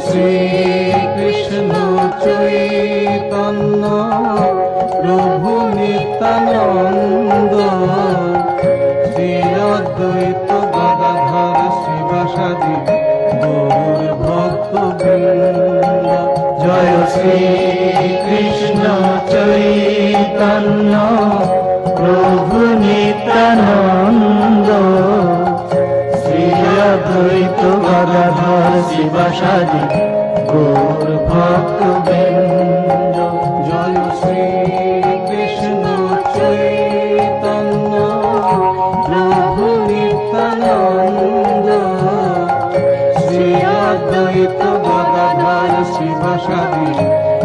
শ্রী কৃষ্ণ চৈতন্য প্রভু নিত্যানন্দ শ্রী অদ্বৈত গদাধর শিবাসাদি গৌর ভক্তবৃন্দ। জয় শ্রী কৃষ্ণ চৈতন্য প্রভু নিত্যানন্দ শ্রী অদ্বৈত গদাধর শিবাসাদি গৌর ভক্তবৃন্দ। জয় শ্রী কৃষ্ণ চৈতন্য প্রভু নিত্যানন্দ শ্রী অদ্বৈত গদাধর শিবাসাদি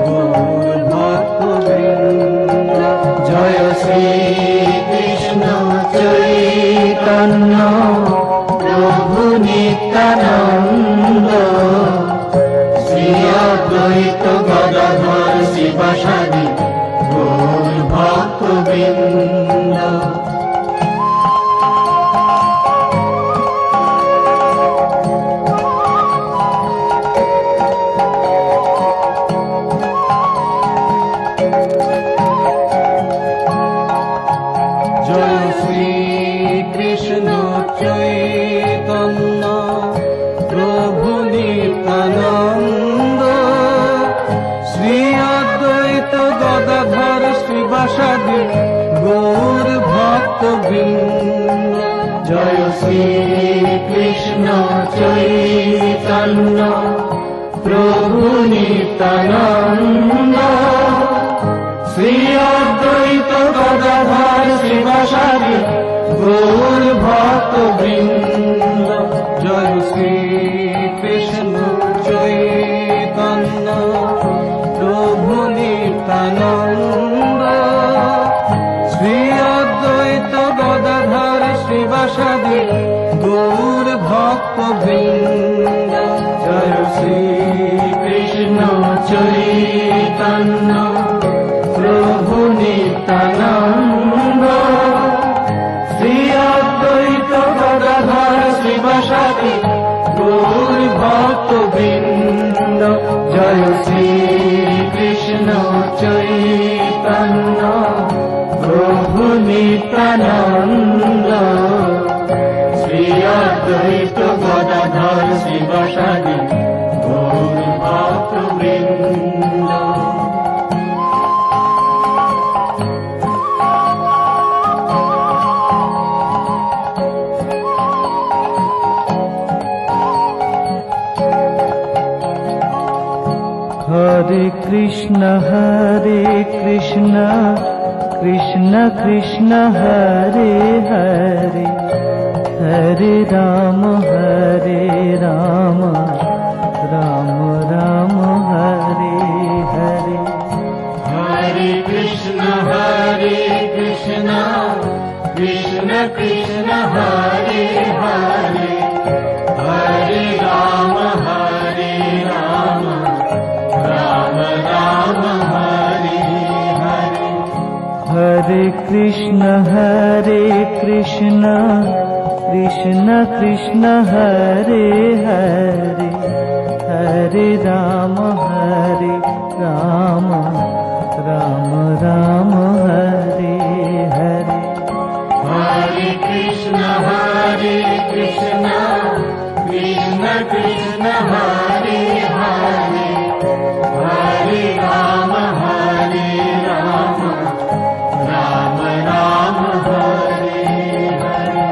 গৌর ভক্তবৃন্দ। জয় শ্রী কৃষ্ণ চৈতন্য প্রভু নিত্যানন্দ শ্রী অদ্বৈত গদাধর শিবাসাদি গৌর ভক্তবৃন্দ। জয় শ্রী কৃষ্ণ চৈতন্য প্রভু নিত্যানন্দ শ্রী অদ্বৈত গদাধর শিবাসাদি গৌর ভক্তবৃন্দ। জয় শ্রী কৃষ্ণ চৈতন্য প্রভু নিত্যানন্দ শ্রী অদ্বৈত গদাধর শিবাসাদি গৌর ভক্তবৃন্দ। জয় শ্রী কৃষ্ণ চৈতন্য প্রভু নিত্যানন্দ শ্রী অদ্বৈত গদাধর শিবাসাদি গৌর ভক্তবৃন্দ। জয় শ্রী কৃষ্ণ চৈতন্য প্রভু নিত্যানন্দ শ্রী অদ্বৈত গদাধর শিবাসাদি গৌর ভক্তবৃন্দ। জয় শ্রী কৃষ্ণ চৈতন্য প্রভু নিত্যানন্দ শ্রী অদ্বৈত গদাধর শিবাসাদি গৌর ভক্তবৃন্দ। हरे कृष्ण कृष्ण कृष्ण हरे हरे हरे राम राम राम हरे हरे। हरे कृष्ण कृष्ण कृष्ण हरे हरे हरे राम राम राम हरे हरे। हरे कृष्ण कृष्ण कृष्ण हरे हरे हरे राम राम हरे हरे। हरे कृष्ण कृष्ण कृष्ण हरे हरे हरे राम राम हरे हरे।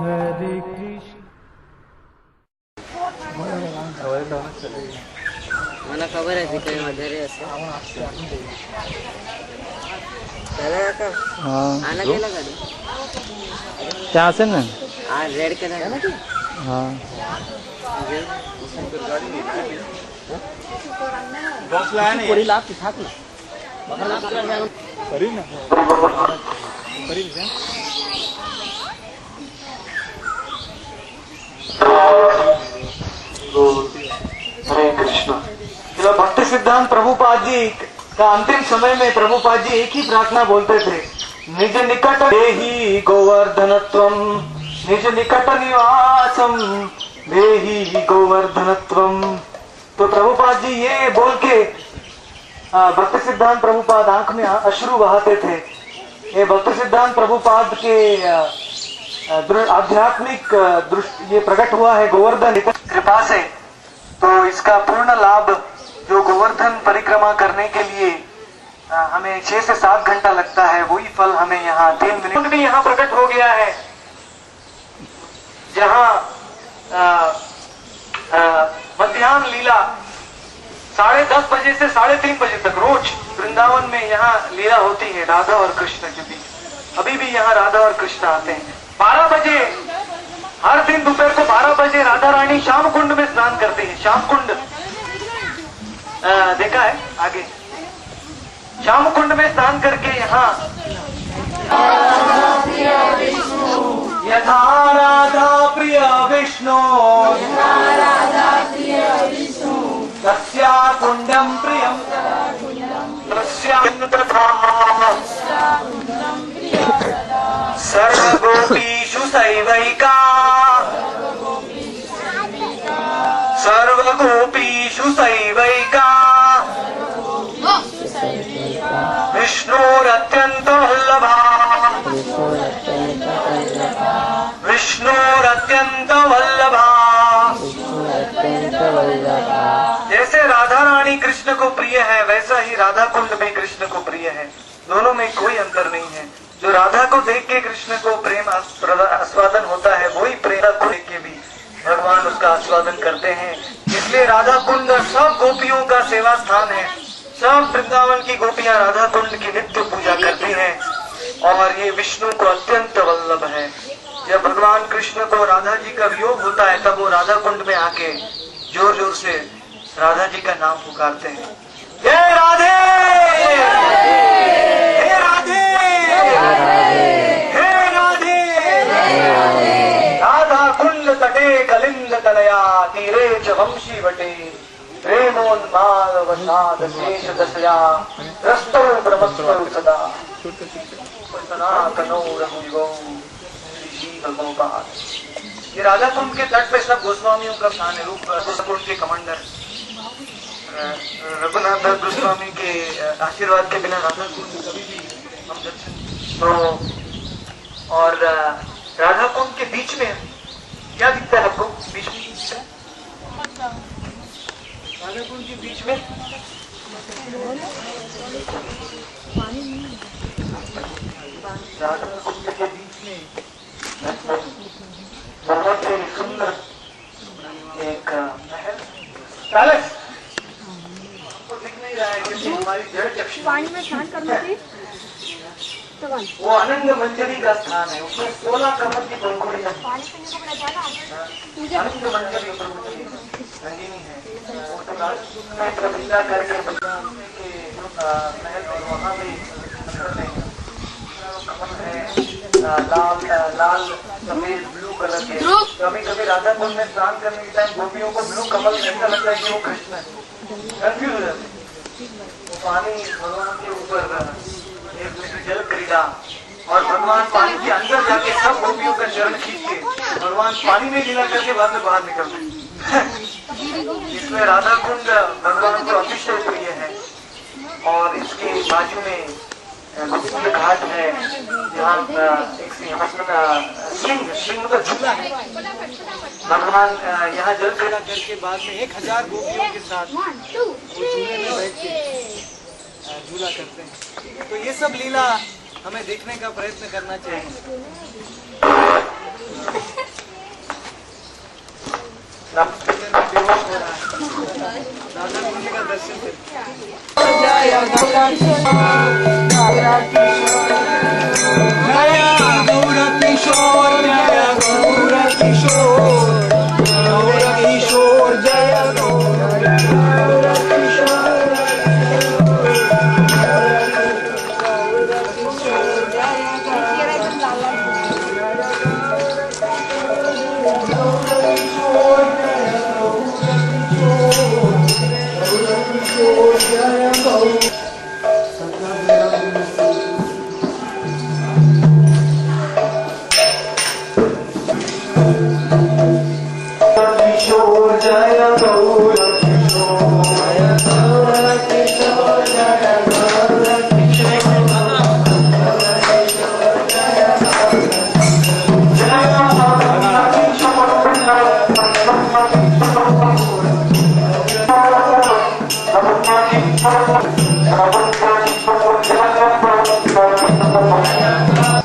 हरे कृष्ण। मला खबर आहे तिकडे वगैरे असं त्याला का आना गेला का त्या असेल ना हा रेड कलर ना ती हा बॉक्स लाया नहीं पूरी लाभ था ना करी ना करी ना सिद्धांत प्रभुपाद जी का अंतिम समय में प्रभुपाद जी एक ही प्रार्थना बोलते थे, निज निकट देहि गोवर्धनत्वम, निज निकट निवासम देहि गोवर्धनत्वम। तो प्रभुपाद जी ये बोल के भक्ति सिद्धांत प्रभुपाद आंख में अश्रु बहाते थे। ये भक्ति सिद्धांत प्रभुपाद के आध्यात्मिक दृष्टि ये प्रकट हुआ है गोवर्धन कृपा से। तो इसका पूर्ण लाभ जो गोवर्धन परिक्रमा करने के लिए हमें 6 से 7 घंटा लगता है, वही फल हमें यहाँ 3 मिनट भी यहाँ प्रकट हो गया है, जहाँ मध्याह्न लीला 10:30 बजे से 3:30 बजे तक रोज वृंदावन में यहाँ लीला होती है राधा और कृष्ण के बीच। अभी भी यहाँ राधा और कृष्ण आते हैं। 12 बजे हर दिन दोपहर को 12 बजे राधा रानी श्याम कुंड में स्नान करती है। श्याम कुंड देखा है आगे, श्याम कुंड में स्नान करके यहाँ यथा राधा प्रिय विष्णु तस्या कुंडम प्रियम तथा सर्वगोपीषु सैवैका, सर्वगोपीषु सैवैका विष्णुरत्यंत वल्लभा, विष्णुरत्यंत वल्लभा। जैसे राधा रानी कृष्ण को प्रिय है, वैसा ही राधा कुंड में कृष्ण को प्रिय है। दोनों में कोई अंतर नहीं है। जो राधा को देख के कृष्ण को प्रेम आस्वादन होता है, वही प्रेम कुंड के भी भगवान उसका आस्वादन करते हैं। इसलिए राधा कुंड सब गोपियों का सेवा स्थान है। सब वृंदावन की गोपियां राधा कुंड की नित्य पूजा करती हैं और ये विष्णु को अत्यंत वल्लभ है। जब भगवान कृष्ण को राधा जी का वियोग होता है, तब वो राधा कुंड में आके जोर जोर से राधा जी का नाम पुकारते हैं, हे राधे, हे राधे, हे राधे। राधा कुंड तटे कलिंद तनया तीरे च वंशी वटे प्रेमोन्माद वसाद शेष दशया रस्तो ब्रह्मस्वरूप सदा सनातनो रघुयुगो श्री गोपाल। ये राधा कुंड के तट पे सब गोस्वामियों का स्थान है। रूप कुंड के कमांडर रघुनाथ दास गोस्वामी के आशीर्वाद के बिना राधा कुंड कभी भी हम दर्शन तो। और राधा कुंड के बीच में क्या दिखता है आपको? बीच में राधा कुंड के बीच में राधा कुंड के बीच में बहुत ही सुंदर एक महल पैलेस आपको दिख नहीं रहा है, क्योंकि हमारी जड़ चक्षु पानी में स्नान करना चाहिए। वो आनंद मंजरी का स्थान है। उसमें 16 कमर की पंखुड़ियां आनंद मंजरी रंगीनी है। वो तो राजपूत कविता करके महल और वहाँ भी कमल है लाल सफेद ब्लू कलर के। कभी कभी राधा कुंड में स्नान करने के टाइम गोपियों को ब्लू कमल ऐसा लगता है कि वो कृष्ण है, कंफ्यूज हो जाते। वो पानी भगवान के ऊपर एक दूसरे जल क्रीड़ा और भगवान पानी के अंदर जाके सब गोपियों का चरण खींच के भगवान पानी में लीला करके बाद में बाहर निकलते। इसमें राधा कुंड भगवान को अतिशय प्रिय है। और इसके बाजू में गोकुल घाट है, जहाँ एक सिंह मतलब झूला है। भगवान यहाँ जल क्रीड़ा करके बाद में 1000 गोपियों के साथ वो झूले में बैठ के झूला करते हैं। तो ये सब लीला हमें देखने का प्रयत्न करना चाहिए। राधा कुंड का दर्शन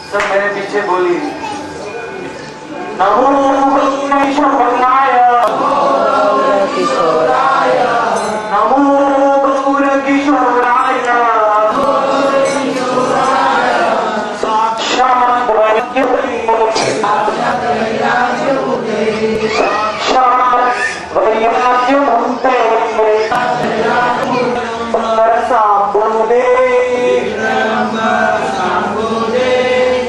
सब मेरे पीछे बोली नमो गौरीशोराय नमो गौरकिशोराय साक्षात् वैराग्यमूर्ते साम्बुदे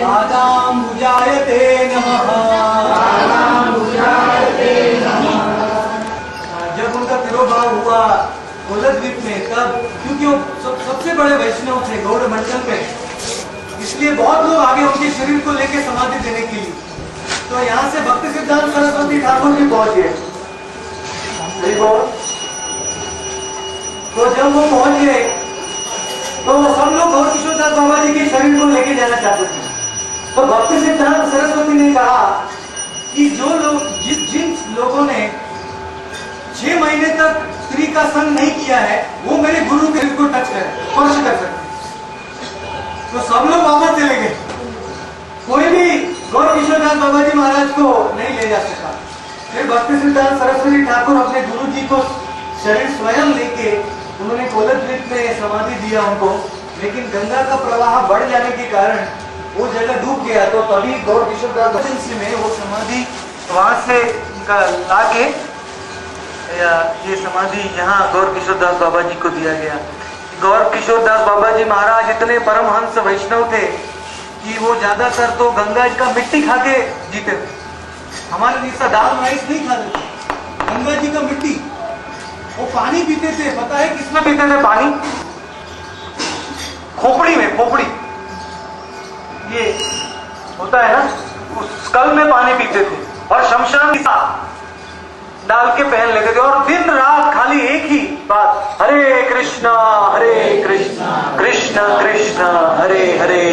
आदाम्बुजायते नमः। जब उनका तिरोभाव हुआ कोलद्वीप में, तब क्योंकि वो सबसे बड़े वैष्णव थे गौड़ मंडल में, इसलिए बहुत लोग आगे उनके शरीर को लेकर समाधि देने के लिए। तो यहाँ से भक्ति सिद्धांत सरस्वती ठाकुर भी पहुंचे। तो जब वो पहुंचे तो सब लोग गौर किशोरदास बाबा जी के शरीर को लेके जाना चाहते थे। तो भक्ति सिद्धांत सरस्वती ने कहा कि जो लोग जिन लोगों ने 6 महीने तक स्त्री का संग नहीं किया है, वो मेरे गुरु के को टच करें, स्पर्श कर सकते। तो सब लोग वापस चले गए, कोई भी गौर किशोरदास बाबा जी महाराज को नहीं ले जा सका। फिर भक्ति सिद्धांत सरस्वती ठाकुर अपने गुरु जी को शरीर स्वयं लेके उन्होंने कोलद्वीप में समाधि दिया उनको, लेकिन गंगा का प्रवाह बढ़ जाने के कारण वो जगह डूब गया। तो तभी गौर किशोरदास में वो समाधि वहां से लाके ये समाधि यहाँ गौर किशोरदास बाबा जी को दिया गया। गौर किशोरदास बाबा जी महाराज इतने परमहंस वैष्णव थे कि वो ज्यादातर तो गंगा जी का मिट्टी खा के जीते थे। हमारे जैसा दाल राइस नहीं खाते थे, गंगा जी का मिट्टी। वो पानी पीते थे, पता है किसमें पीते थे पानी? खोपड़ी में, खोपड़ी ये होता है ना, उस कल में पानी पीते थे और शमशान के साथ डाल के पहन लेते थे। और दिन रात खाली एक ही बात, हरे कृष्णा कृष्ण कृष्ण हरे हरे,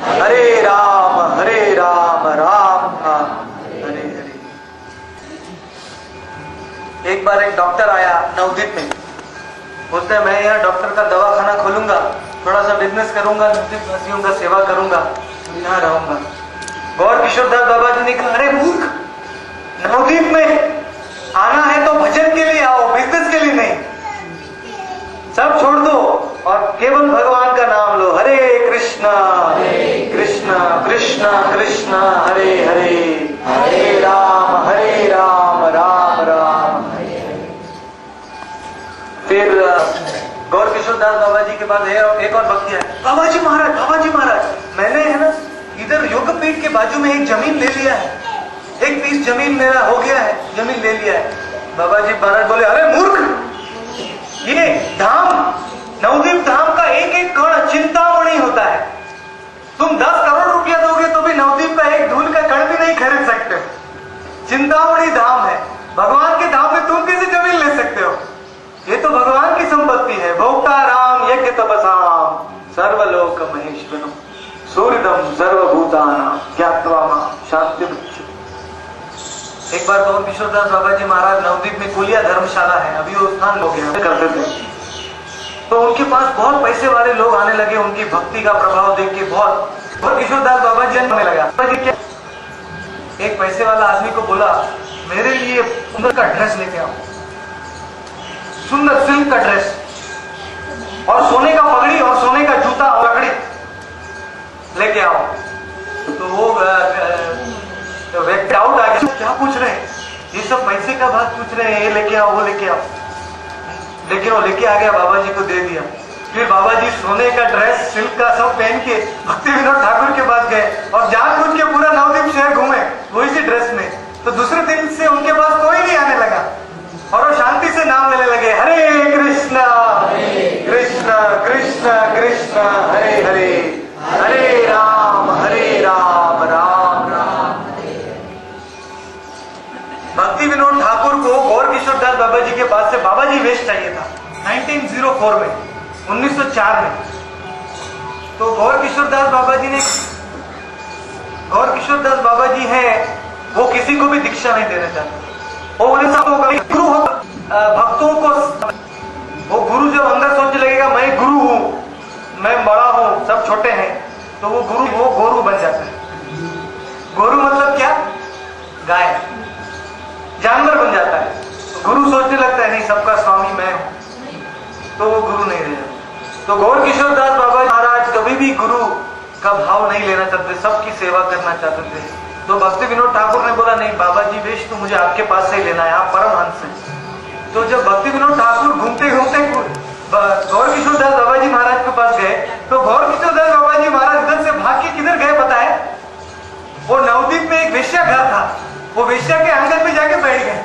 हरे राम राम राम हरे हरे। एक बार एक डॉक्टर आया नवदीप में, बोलते हैं मैं यहाँ डॉक्टर का दवाखाना खोलूंगा, थोड़ा सा बिजनेस करूंगा, नवदीपवासियों का सेवा करूंगा, यहाँ रहूंगा। गौर किशोरदास बाबा जी ने कहा अरे मूर्ख, नवदीप में आना है तो भजन के लिए आओ, बिजनेस के लिए नहीं। सब छोड़ दो और केवल भगवान का नाम लो, हरे कृष्णा कृष्ण कृष्ण हरे हरे, हरे राम राम राम हरे हरे। फिर गौर किशोरदास बाबा जी के पास एक और भक्ति है, बाबा जी महाराज मैंने है ना इधर योगपीठ के बाजू में एक जमीन ले लिया है, एक पीस जमीन मेरा हो गया है, जमीन ले लिया है। बाबा जी महाराज बोले अरे मूर्ख, ये धाम नवदीप धाम का एक एक कण चिंतामणि होता है, तुम 10 करोड़ रुपया दोगे तो भी नवदीप का एक धूल का कण भी नहीं खरीद सकते। चिंतामणि धाम है, भगवान के धाम में तुम कैसे जमीन ले सकते हो? ये तो भगवान की संपत्ति है। भोक्ता राम यज्ञ तपसाम सर्वलोक महेश्वरम सूर्यदम सर्वभूतानां ज्ञात्वा मां शांति। एक बार गौर किशोरदास बाबा जी महाराज नवदीप में कुलिया धर्मशाला है, अभी वो स्थान लोग करते थे, तो उनके पास बहुत पैसे वाले लोग आने लगे, उनकी भक्ति का प्रभाव देख के बहुत गौर किशोरदास बाबा जी आने लगा। एक पैसे वाला आदमी को बोला मेरे लिए सुंदर का ड्रेस लेके आओ, सुंदर सिल्क का ड्रेस और सोने का पगड़ी और सोने का जूता और लकड़ी लेके आओ। तो वो व्यक्ति डाउट आ गया, क्या पूछ रहे हैं, ये सब पैसे का बात पूछ रहे हैं, ये लेके आओ वो लेके आओ। लेकिन वो लेके आ गया, बाबा जी को दे दिया। फिर बाबा जी सोने का ड्रेस सिल्क का सब पहन के भक्ति विनोद ठाकुर के पास गए और जानबूझ के पूरा नवदीप शहर घूमे वही सी ड्रेस में। तो दूसरे दिन से उनके पास कोई नहीं आने लगा और वो शांति से नाम लेने लगे, हरे कृष्णा हरे हरे हरे राम राम राम। भक्ति विनोद ठाकुर को गौर किशोर दास बाबा जी के पास से बाबा जी वेश चाहिए था 1904 में, 1904 में। तो गौर किशोर दास बाबा जी ने, गौर किशोर दास बाबा जी है वो किसी को भी दीक्षा नहीं देना चाहते। वो उन्हें सब गुरु हो, भक्तों को वो गुरु जब अंदर सोचने लगेगा मैं गुरु हूं, मैं बड़ा हूं, सब छोटे हैं, तो वो गुरु, वो गोरू बन जाता है। गोरू मतलब क्या? गाय, जानवर बन जाता है। तो गुरु सोचने लगता है नहीं सबका स्वामी मैं हूं, तो वो गुरु नहीं रह जाता। तो गौर किशोर दास बाबा महाराज कभी भी गुरु का भाव नहीं लेना चाहते, सबकी सेवा करना चाहते थे। तो भक्ति विनोद ठाकुर ने बोला नहीं बाबा जी वेश तो मुझे आपके पास से ही लेना है, आप परमहंस हैं। तो जब भक्ति विनोद ठाकुर घूमते घूमते गौर किशोर दास बाबा जी महाराज के पास गए, तो गौर किशोर दास बाबा जी महाराज उधर से भाग के किधर गए पता है? वो नवदीप में एक वेश्या घर था, वो वेश्या के आंगन में जाके बैठ गए।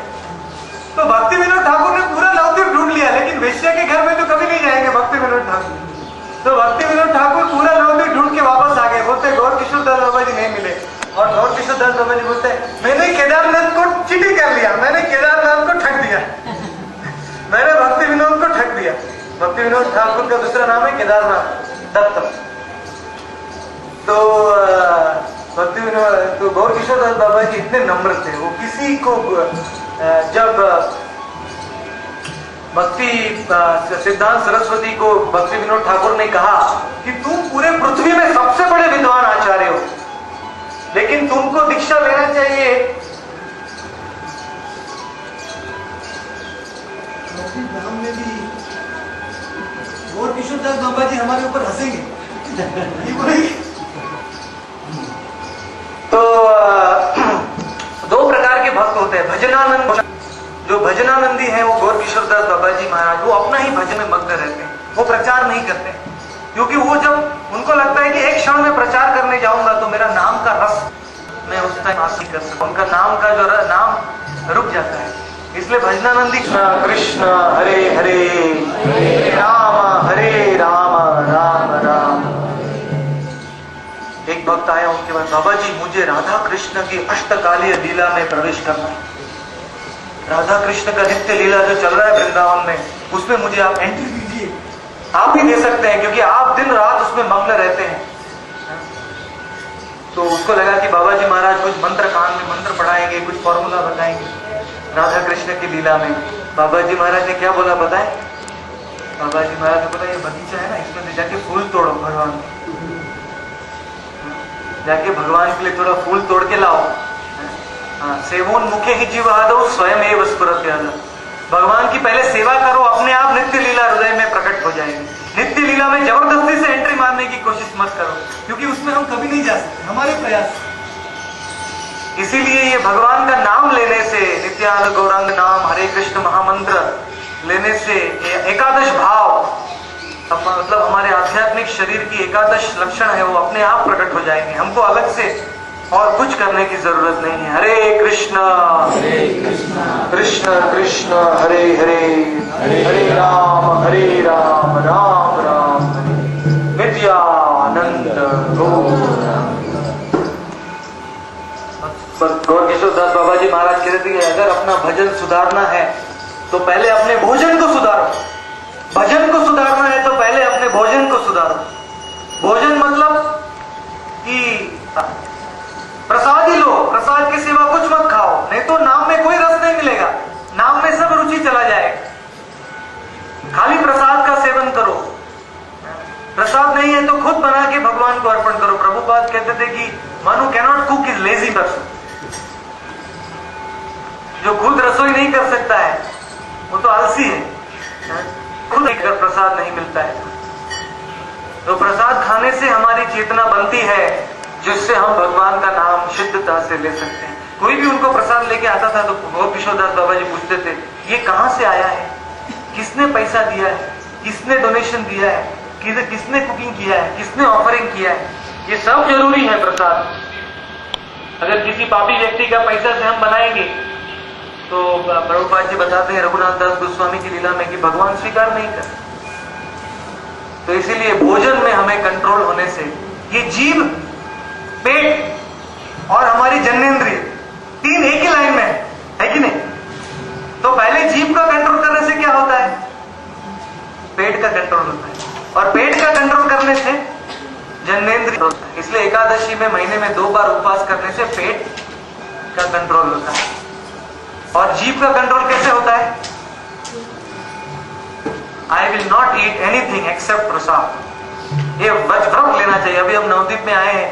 तो भक्ति विनोद ठाकुर ने पूरा नवदीप ढूंढ लिया, लेकिन वेश्या के घर में तो कभी नहीं जाएंगे भक्ति विनोद ठाकुर। तो भक्ति विनोद ठाकुर पूरा नवदीप ढूंढ के वापस आ गए, बोलते गौर किशोर दास बाबा जी नहीं मिले। और गौर किशोर दास बाबा जी बोलते मैंने केदारनाथ को चीटिंग कर लिया, मैंने केदारनाथ को ठग दिया, मैंने भक्ति विनोद को ठग दिया। भक्ति विनोद ठाकुर का दूसरा नाम है केदारनाथ दत्त। तो भक्ति विनोद, तो गौर किशोर दास बाबा जी इतने नम्र थे, वो किसी को जब भक्ति सिद्धांत सरस्वती को भक्ति विनोद ठाकुर ने कहा कि तुम पूरे पृथ्वी में सबसे बड़े विद्वान आचार्य हो, लेकिन तुमको दीक्षा लेना चाहिए। धाम में भी गौर किशोर दास बाबा जी हमारे ऊपर हंसेंगे। तो दो प्रकार के भक्त होते हैं, भजनानंद, जो भजनानंदी है वो गौर किशोर दास बाबा जी महाराज, वो अपना ही भजन में मग्न रहते हैं, वो प्रचार नहीं करते, क्योंकि वो जब उनको लगता है कि एक क्षण में प्रचार करने जाऊंगा तो मेरा नाम का रस मैं उस टाइम हासिल कर सकूं, उनका नाम का जो नाम रुक जाता है। इसलिए भजनानंदी कृष्ण हरे हरे हरे राम राम राम। एक भक्त आया उनके पास, बाबा जी मुझे राधा कृष्ण की अष्टकालीय लीला में प्रवेश करना है। राधा कृष्ण का नित्य लीला जो चल रहा है वृंदावन में, उसमें मुझे आप एंट्री दीजिए। आप ही दे सकते हैं क्योंकि आप दिन रात उसमें मग्न रहते हैं। तो उसको लगा कि बाबा जी महाराज कुछ मंत्र, कान में मंत्र पढ़ाएंगे, कुछ फॉर्मूला बताएंगे राधा कृष्ण की लीला में। बाबा जी महाराज ने क्या बोला बताएं? बाबा जी महाराज ने बोला ये बगीचा है ना, इसमें जाके फूल तोड़ो भगवान, जाके भगवान के लिए थोड़ा फूल तोड़ के लाओ। सेवोन मुखे ही जीव आदो स्वयं एव स्फुरति। भगवान की पहले सेवा करो, अपने आप नित्य लीला हृदय में प्रकट हो जाएगी। नित्य लीला में जबरदस्ती से एंट्री मारने की कोशिश मत करो, क्योंकि उसमें हम कभी नहीं जा सकते, हमारे प्रयास। इसीलिए ये भगवान का नाम लेने से, नित्यानंद गौरांग नाम हरे कृष्ण महामंत्र लेने से एकादश भाव, मतलब हमारे आध्यात्मिक शरीर की एकादश लक्षण है वो अपने आप प्रकट हो जाएंगे। हमको अलग से और कुछ करने की जरूरत नहीं है। हरे कृष्ण कृष्ण कृष्ण हरे हरे हरे राम राम राम नित्यानंद गौर किशोर दास बाबा जी महाराज कहते हैं अगर अपना भजन सुधारना है तो पहले अपने भोजन को सुधारो। भजन को सुधारना है तो पहले अपने भोजन को सुधारो। भोजन मतलब कि प्रसाद ही लो, प्रसाद के सिवा कुछ मत खाओ, नहीं तो नाम में कोई रस नहीं मिलेगा, नाम में सब रुचि चला जाएगा। खाली प्रसाद का सेवन करो, प्रसाद नहीं है तो खुद बना के भगवान को अर्पण करो। प्रभुपाद कहते थे कि मानो cannot cook is lazy person. जो खुद रसोई नहीं कर सकता है वो तो आलसी है, खुद एक प्रसाद नहीं मिलता है। तो प्रसाद खाने से हमारी चेतना बनती है जिससे हम भगवान का नाम शुद्धता से ले सकते हैं। कोई भी उनको प्रसाद लेके आता था तो गौर किशोर दास बाबा जी पूछते थे ये कहां से आया है, किसने पैसा दिया है, किसने डोनेशन दिया है, किसने कुकिंग किया है, किसने ऑफरिंग किया है। ये सब जरूरी है प्रसाद। अगर किसी पापी व्यक्ति का पैसा से हम बनाएंगे तो प्रभुपाद जी बताते हैं रघुनाथ दास गोस्वामी की लीला में कि भगवान स्वीकार नहीं कर। तो इसीलिए भोजन में हमें कंट्रोल होने से ये जीभ, पेट और हमारी जन्नेंद्रिय तीन एक ही लाइन में है कि नहीं? तो पहले जीभ का कंट्रोल करने से क्या होता है? पेट का कंट्रोल होता है, और पेट का कंट्रोल करने से जन्नेंद्रिय होता है। इसलिए एकादशी में महीने में 2 बार उपवास करने से पेट का कंट्रोल होता है। और जीभ का कंट्रोल कैसे होता है? I will not eat anything except prasad. ये व्रत लेना चाहिए। अभी हम नवदीप में आए हैं,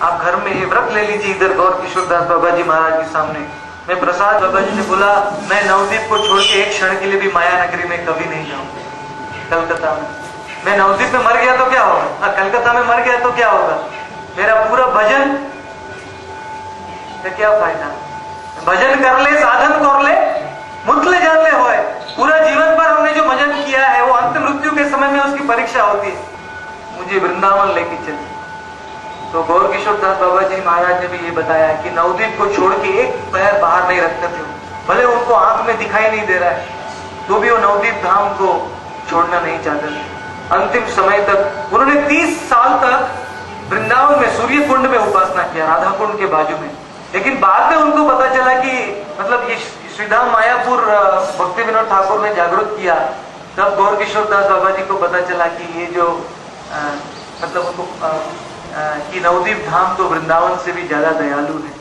आप घर में ये व्रत ले लीजिए इधर गौर किशोरदास बाबा जी महाराज के सामने। मैं प्रसाद बाबा जी ने बोला मैं नवदीप को छोड़ के एक क्षण के लिए भी माया नगरी में कभी नहीं जाऊंगा। कलकत्ता में मैं नवदीप में मर गया तो क्या होगा, कलकत्ता में मर गया तो क्या होगा? मेरा पूरा भजन का क्या फायदा? भजन कर ले, साधन कर ले, मुतले जान ले होए। पूरा जीवन पर हमने जो भजन किया है वो अंत मृत्यु के समय में उसकी परीक्षा होती है। मुझे वृंदावन लेके चले। तो गौर किशोरदास बाबा जी महाराज ने भी ये बताया कि नवदीप को छोड़ के एक पैर बाहर नहीं रखते थे। भले उनको आंख में दिखाई नहीं दे रहा है तो भी वो नवदीप धाम को छोड़ना नहीं चाहते थे। अंतिम समय तक उन्होंने 30 साल तक वृंदावन में सूर्य कुंड में उपासना किया, राधा कुंड के बाजू में। लेकिन बाद में उनको पता चला कि मतलब ये श्रीधाम मायापुर भक्ति विनोद ठाकुर ने जागृत किया। तब गौर किशोरदास बाबा जी को पता चला कि ये जो मतलब उनको कि नवदीप धाम तो वृंदावन से भी ज्यादा दयालु है।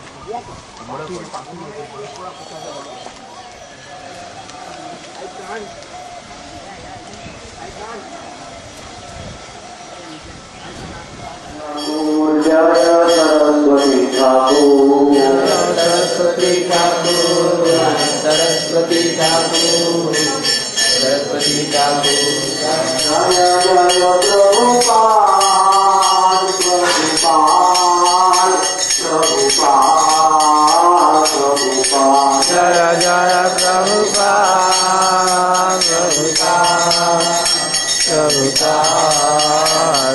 सरस्वती ठाकुर, सरस्वती ठाकुर, सरस्वती ठाकुर, सरस्वती ठाकुर। जय जय प्रभुपाद, प्रभुपाद, प्रभुपाद, प्रभुपाद। जय जय प्रभुपाद, प्रभुपाद, प्रभुपाद,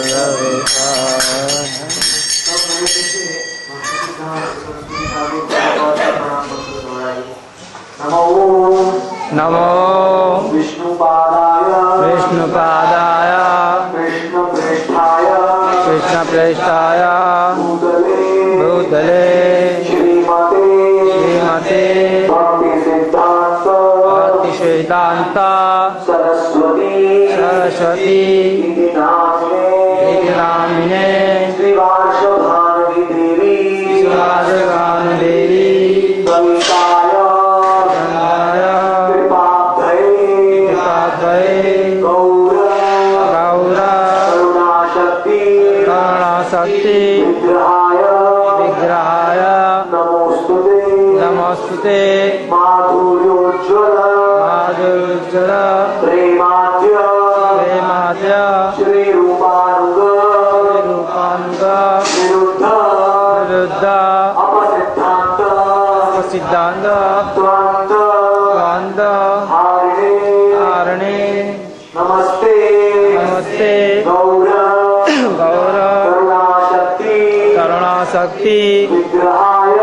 प्रभुपाद। नमो विष्णुपादाय, विष्णुपादाय, कृष्णप्रेष्ठाय, कृष्णप्रेष्ठाय, भूतले श्रीमते, श्रीमते भक्ति सिद्धांत सरस्वती, सरस्वती इति नामिने श्रीवार्षभानुदेवी देवी, श्रीवार्षभानुदेवी संताय शक्ति विग्रहाय, विग्रहाय नमोस्तुते, नमोस्तुते। माधुर्योज्ज्वल, माधुर्योज्ज्वल प्रेमाद्य, प्रेमाद्य श्री रूपानुग, रूपानुग विरुद्ध, विरुद्ध अपसिद्धांत, अपसिद्धांत त्वांत, त्वांत हारिणे, हारिणे। नमस्ते, नमस्ते गौर, गौर करुणाशक्ति विग्रहाय,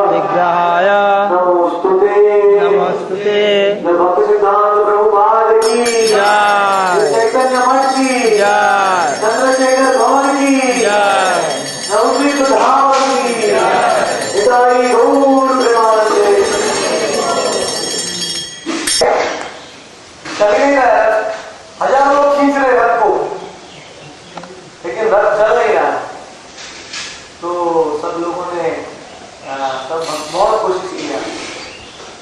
विग्रहाय नमोस्तुते, नमोस्तुते। भक्ति सिद्धांत प्रभुपाद की जय, चैतन्य मठ की जय, चंद्रशेखर भवन की जय, नवदीप धाम की जय। हिताई गौर प्रेमानंदे। चलिए हजारों लोग खींच रहे रथ को, लेकिन रथ चल नहीं रहा। तो सब लोगों ने सब बहुत कोशिश किया।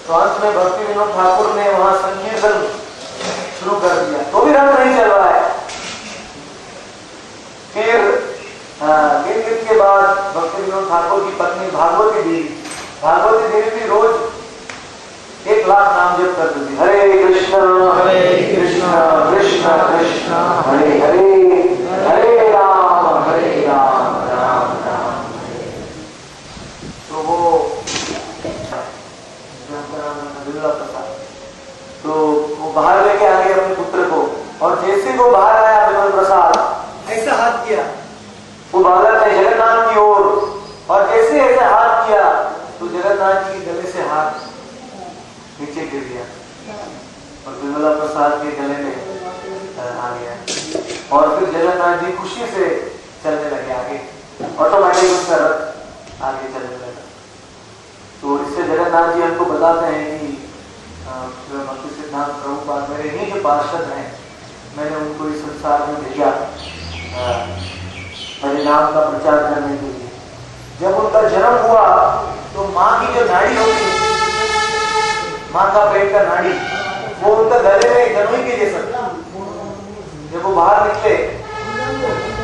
तो अंत में भक्ति विनोद ठाकुर ने वहां संकीर्तन शुरू कर दिया, तो भी रथ नहीं चल रहा है। फिर दिन के बाद भक्ति विनोद ठाकुर की पत्नी भागवती देवी भी रोज 1 लाख नाम जप करती थी। हरे कृष्ण, कृष्ण कृष्ण हरे हरे, हरे राम, राम राम। तो वो बाहर लेके आ गए अपने पुत्र को, और जैसे वो बाहर आया विमल प्रसाद ऐसा हाथ किया वो बालक ने जगन्नाथ की ओर, और जैसे ऐसे हाथ किया तो जगन्नाथ जी के गले से हाथ नीचे गिर गया और विमला प्रसाद के गले में आ गया। और फिर जगन्नाथ जी खुशी से चलने लगे आगे, ऑटोमेटिक उसका रथ आगे चलने लगा। तो इससे जगन्नाथ जी हमको बताते हैं कि भक्ति सिद्धांत प्रभुपाद मेरे ही जो पार्षद हैं, मैंने उनको इस संसार में भेजा मेरे नाम का प्रचार करने के लिए। जब उनका जन्म हुआ तो माँ की जो नाड़ी होती, माँ का पेट का नाड़ी, वो उनका गले में जनोई के जैसा, जब वो बाहर निकले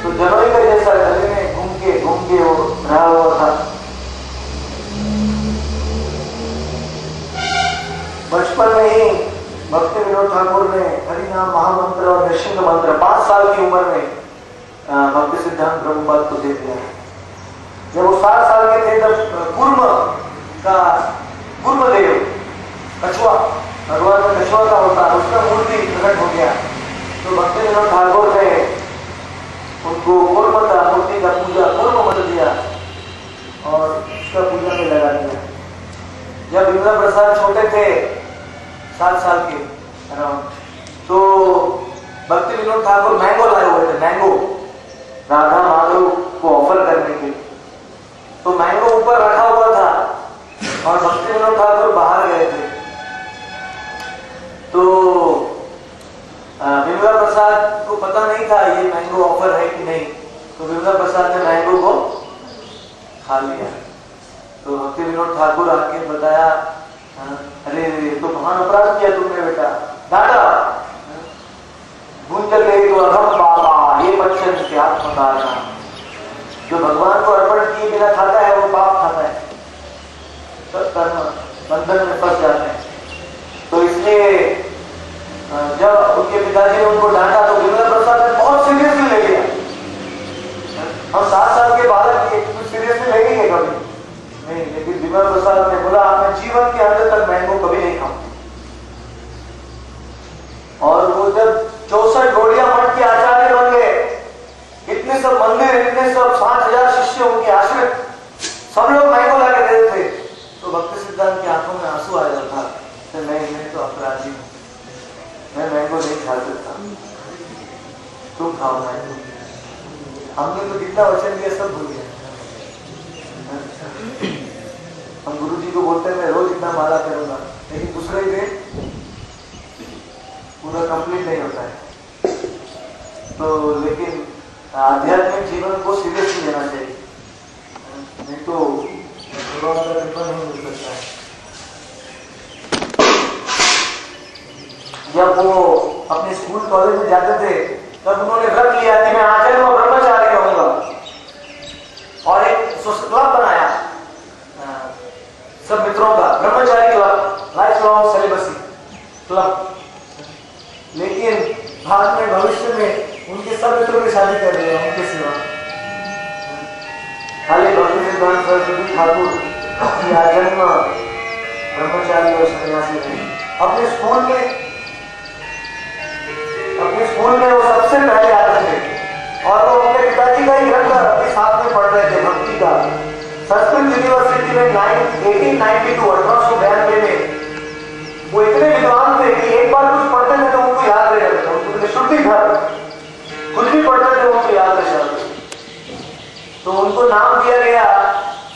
तो जनोई का जैसा गले में घूम के वो रहा हुआ था। बचपन में ही भक्ति विनोद ठाकुर ने हरिनाम महामंत्र और नृसिंह मंत्र 5 साल की उम्र में भक्ति सिद्धांत प्रभुपाद को दे दिया। जब वो 7 साल के थे तब कूर्मदेव कछुआ, भगवान का कछुआ का होता है, उसका मूर्ति प्रकट हो गया। तो भक्ति विनोद ठाकुर ने उनको कूर्मता मूर्ति का पूजा कूर्म मत दिया और उसका पूजा में लगा दिया। जब विमला प्रसाद छोटे थे 7 साल के अराउंड, तो भक्ति विनोद ठाकुर मैंगो लाए हुए थे, मैंगो राधा माधव को ऑफर करने के लिए। तो मैंगो ऊपर रखा हुआ था और भक्ति विनोद ठाकुर बाहर गए थे। तो विमला प्रसाद को पता नहीं था ये मैंगो ऑफर है कि नहीं, तो विमला प्रसाद ने मैंगो को खा लिया। तो भक्ति विनोद ठाकुर आके बताया, अरे तो महान अपराध किया तुमने बेटा, डांटा, भूल गए तो अहम पापा ये बच्चन के आत्मकारणा। जो भगवान को अर्पण किए बिना खाता है वो पाप खाता है, सब कर्म बंधन में फंस जाते हैं। तो इसलिए जब उनके पिताजी ने उनको डांटा तो विमला प्रसाद ने बहुत सीरियसली ले लिया। हम 7 साल के बालक सीरियसली लेंगे कभी नहीं, लेकिन विमला प्रसाद ने बोला मैं जीवन के अंत तक मैंगो कभी नहीं खाऊं। और वो जब 64 गौड़िया मठ के आचार्य बन गए, इतने सब मंदिर, इतने सब 5000 शिष्य उनके आश्रित, सब लोग मैंगो लाके देते थे, तो भक्ति सिद्धांत की आंखों में आंसू आ जाता था। मैं तो अपराधी हूं, मैं मैंगो नहीं खा सकता, तुम खाओ मैंगो। हमने तो जितना वचन दिया सब भूल गया। हम गुरु जी को बोलते हैं मैं रोज इतना माला करूंगा, लेकिन दूसरे दिन पूरा कंप्लीट नहीं होता है। तो लेकिन आध्यात्मिक जीवन को सीरियसली लेना चाहिए, नहीं तो नहीं मिल सकता है। जब वो अपने स्कूल कॉलेज में जाते थे तब उन्होंने व्रत लिया कि मैं आजन्म ब्रह्मचारी रहूंगा और एक क्लब बनाया सब मित्रों का, ब्रह्मचारी club, life long celibacy club. लेकिन बाद में भविष्य में उनके सब मित्रों की शादी कर दिया उनके सिवा। खाली भक्ति सिद्धांत सरस्वती ठाकुर की आजन्म ब्रह्मचारी और सन्यासी रहे। अपने स्कूल में वो सबसे पहले आते थे और वो अपने पिताजी का ही ग्रंथ इस हाथ में पढ़ रहे थे भक्ति का। संस्कृत यूनिवर्सिटी में 1892 1892 में वो इतने विद्वान थे कि एक बार कुछ पढ़ते थे तो उनको याद रह जाता था, उनको शुद्धि घर कुछ भी पढ़ते थे उनको याद रह जाता। तो उनको नाम दिया गया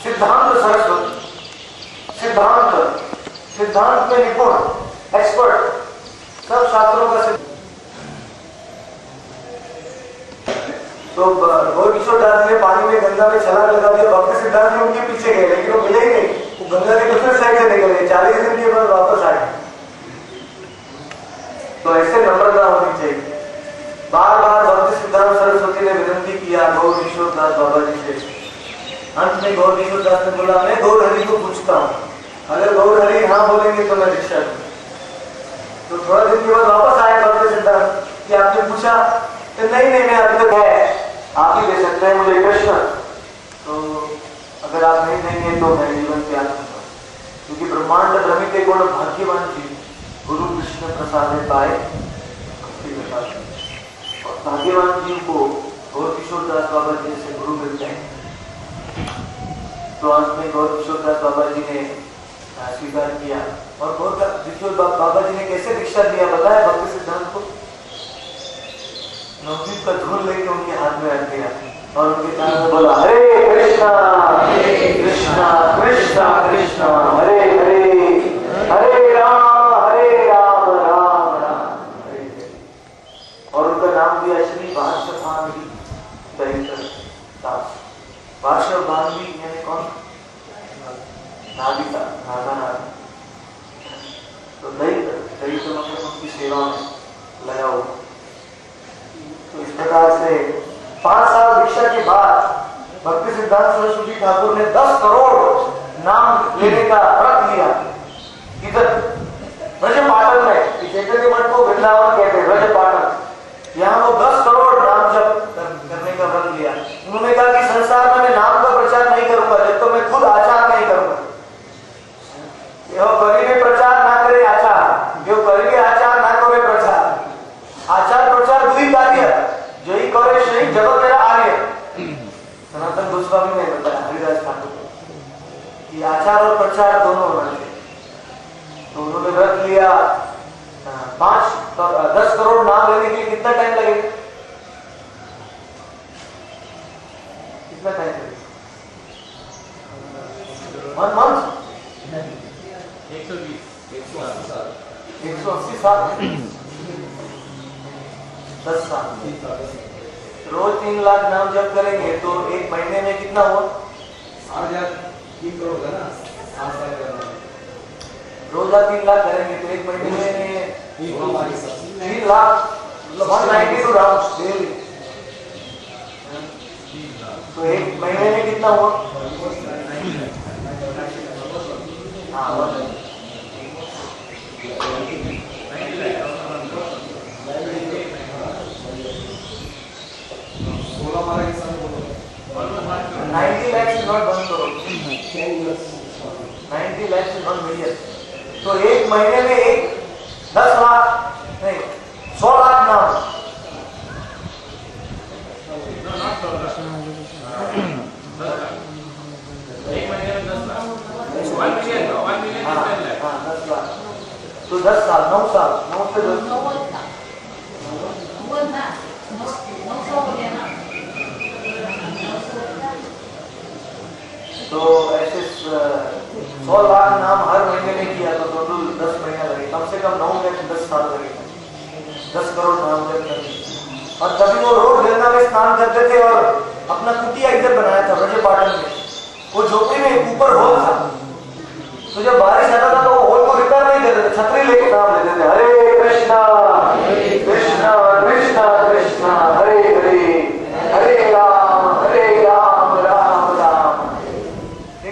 सिद्धांत सरस्वती। सिद्धांत में निपुण, एक्सपर्ट, सब शास्त्रों का। तो गौर किशोर दास ने पानी में गंगा में छलांग लगा दिया, भक्ति सिद्धांत में उनके पीछे गए, लेकिन वो मिले ही नहीं। वो गंगा के दूसरे साइड से निकल गए, 40 दिन के बाद वापस आए। तो ऐसे नम्रता होनी चाहिए। बार बार भक्ति सिद्धांत सरस्वती ने विनती किया गौर किशोर दास बाबा जी से। अंत में गौर किशोर दास ने बोला मैं गौर हरि को पूछता हूँ, अगर गौर हरि हाँ बोलेंगे तो मैं दीक्षा दूँ। तो थोड़ा दिन के बाद वापस आए भक्ति सिद्धांत कि आपने पूछा तो नहीं मैं अभी तक है, आप ही दे सकते हैं मुझे कृष्ण, तो अगर आप नहीं देंगे तो मैं जीवन त्याग दूंगा। क्योंकि ब्रह्मांड भ्रमित एक और भाग्यवान जी गुरु कृष्ण प्रसाद पाए भक्ति प्रसाद, और भाग्यवान जी को गौर किशोर दास बाबा जी से गुरु मिलते हैं। तो अंत में गौर किशोर दास बाबा जी ने स्वीकार किया। और गौर किशोर बाबा जी ने कैसे दीक्षा दिया बताया भक्ति सिद्धांत को? नवनीत उसका धूल लेके उनके हाथ में रख दिया और उनके कान में बोला, हरे कृष्णा कृष्णा कृष्णा कृष्णा हरे हरे, हरे राम राम राम हरे हरे। और उनका नाम दिया श्री भाष्यभावी दहितर दास। भाष्यभावी यानी कौन? नागिका, नागा नाग। तो दहितर मतलब उनकी सेवा में लगा हुआ। तो इस प्रकार से 5 साल दीक्षा के बाद भक्ति सिद्धांत सरस्वती ठाकुर ने 10 करोड़ नाम लेने का व्रत लिया। इधर ब्रजपाटन में, चैतन्य मठ को वृंदावन कहते हैं, ब्रजपाटन, यहाँ वो 10 करोड़ नाम जप करने का व्रत लिया। उन्होंने कहा कि संसार में मैं नाम का प्रचार नहीं करूंगा जब तो मैं खुद आचार नहीं करूंगा। यह करीबे प्रचार ना करे आचार, जो करीबे आचार ना करे प्रचार। आचार प्रचार दुई कार्य, जो ही करे श्री जगत मेरा आर्य। सनातन गोस्वामी ने बताया, हरिदास ठाकुर कि आचार और प्रचार दोनों होना चाहिए। तो उन्होंने व्रत लिया। 10 करोड़ नाम लेने के लिए कितना टाइम लगेगा? कितना टाइम लगेगा? 1 मंथ? 180 साल, 10 साल। रोज 3 लाख नाम जप करेंगे तो एक महीने में कितना हुआ? 3 करोड़ होगा ना। रोज 3 लाख करेंगे तो एक महीने में 3 लाख, 192 राउंड डेली। तो एक महीने में कितना हुआ? हाँ, 90 lakhs is not 1 crore. 90 lakhs is 1 million. तो एक महीने में 10 लाख नहीं 100 लाख नाम। एक महीने में 10 लाख, 1 मिलियन, 1 मिलियन 10 लाख। हाँ, 10 लाख। तो 10 साल, 9 साल, 9 से 10 तो ऐसे 100 लाख नाम हर महीने में किया तो टोटल 10 महीना लगे, कम से कम 9 में 10 साल लगेगा। 10 करोड़ नाम जब करते। और तभी वो रोज गंगा में स्नान करते थे और अपना कुटिया इधर बनाया था ब्रजपाटन में। वो झोपड़ी में ऊपर होल था, तो जब बारिश आता था तो